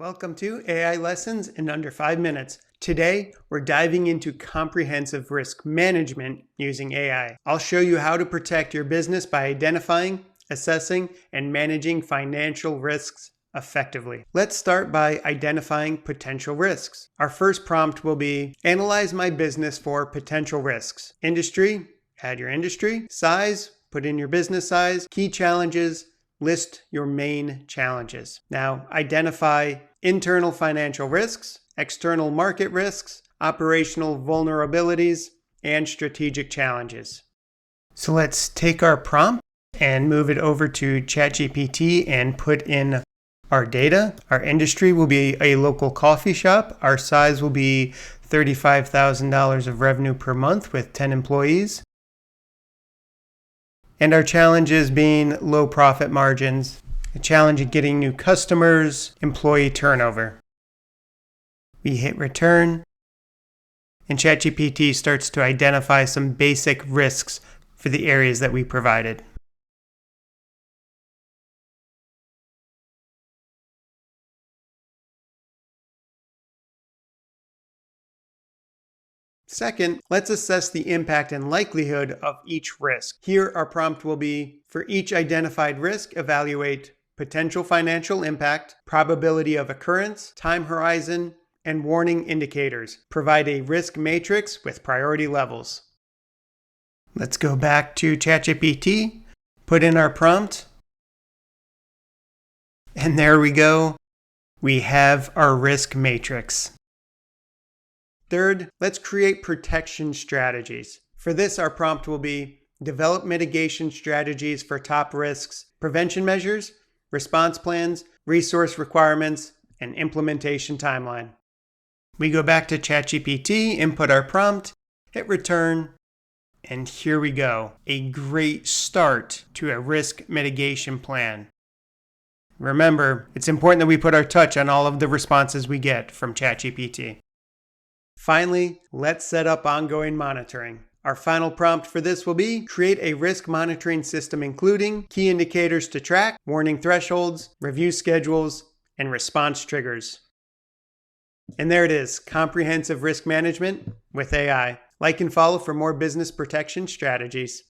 Welcome to AI Lessons in Under 5 Minutes. Today, we're diving into comprehensive risk management using AI. I'll show you how to protect your business by identifying, assessing, and managing financial risks effectively. Let's start by identifying potential risks. Our first prompt will be, analyze my business for potential risks. Industry, add your industry. Size, put in your business size. Key challenges, list your main challenges. Now, identify internal financial risks, external market risks, operational vulnerabilities, and strategic challenges. So let's take our prompt and move it over to ChatGPT and put in our data. Our industry will be a local coffee shop. Our size will be $35,000 of revenue per month with 10 employees. And our challenges being low profit margins, a challenge in getting new customers, employee turnover. We hit return, and ChatGPT starts to identify some basic risks for the areas that we provided. Second, let's assess the impact and likelihood of each risk. Here, our prompt will be, for each identified risk, evaluate potential financial impact, probability of occurrence, time horizon, and warning indicators. Provide a risk matrix with priority levels. Let's go back to ChatGPT, put in our prompt, and there we go. We have our risk matrix. Third, let's create protection strategies. For this, our prompt will be, develop mitigation strategies for top risks, prevention measures, response plans, resource requirements, and implementation timeline. We go back to ChatGPT, input our prompt, hit return, and here we go. A great start to a risk mitigation plan. Remember, it's important that we put our touch on all of the responses we get from ChatGPT. Finally, let's set up ongoing monitoring. Our final prompt for this will be, create a risk monitoring system including key indicators to track, warning thresholds, review schedules, and response triggers. And there it is, comprehensive risk management with AI. Like and follow for more business protection strategies.